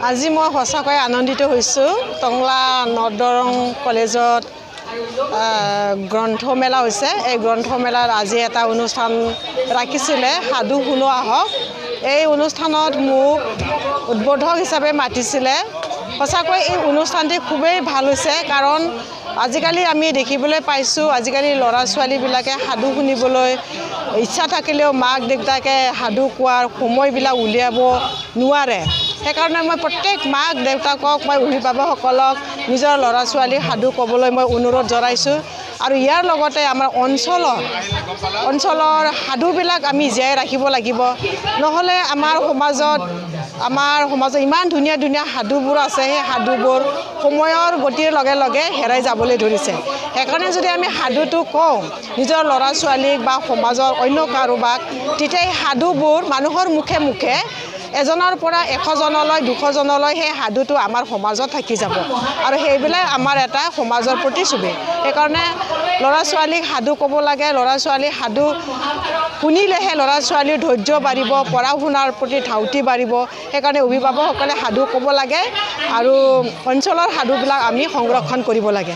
আজি মই সঁচাকৈ আনন্দিত হৈছোঁ টংলা নৰ্থ দৰং কলেজত গ্ৰন্থমেলা হৈছে এই গ্ৰন্থমেলাৰ আজি এটা অনুষ্ঠান ৰাখিছিলে সাধু শুনোৱা হওক এই অনুষ্ঠানত মোক উদ্বোধক হিচাপে মাতিছিলে সঁচাকৈ এই অনুষ্ঠানটি খুবেই ভাল হৈছে কাৰণ আজিকালি আমি দেখিবলৈ পাইছোঁ আজিকালি ল'ৰা ছোৱালীবিলাকে সাধু শুনিবলৈ ইচ্ছা থাকিলেও মাক দেউতাকে সাধু কোৱাৰ সময়বিলাক উলিয়াব নোৱাৰে সেইকাৰণে মই প্ৰত্যেক মাক দেউতাকক মই অভিভাৱকসকলক নিজৰ ল'ৰা ছোৱালীক সাধু ক'বলৈ মই অনুৰোধ জনাইছোঁ আৰু ইয়াৰ লগতে আমাৰ অঞ্চলৰ সাধুবিলাক আমি জীয়াই ৰাখিব লাগিব নহ'লে আমাৰ সমাজত ইমান ধুনীয়া ধুনীয়া সাধুবোৰ আছে সেই সাধুবোৰ সময়ৰ গতিৰ লগে লগে হেৰাই যাবলৈ ধৰিছে সেইকাৰণে যদি আমি সাধুটো কওঁ নিজৰ ল'ৰা ছোৱালীক বা সমাজৰ অন্য কাৰোবাক তেতিয়া এই সাধুবোৰ মানুহৰ মুখে মুখে এজনৰ পৰা 100 জনলৈ 200 জনলৈ সেই সাধুটো আমাৰ সমাজত থাকি যাব আৰু সেইবিলাক আমাৰ এটা সমাজৰ প্ৰতিচ্ছবি সেইকাৰণে ল'ৰা ছোৱালীক সাধু ক'ব লাগে ল'ৰা ছোৱালীক সাধু শুনিলেহে ল'ৰা ছোৱালীৰ ধৈৰ্য বাঢ়িব পঢ়া শুনাৰ প্ৰতি ধাউতি বাঢ়িব সেইকাৰণে অভিভাৱকসকলে সাধু ক'ব লাগে আৰু অঞ্চলৰ সাধুবিলাক আমি সংৰক্ষণ কৰিব লাগে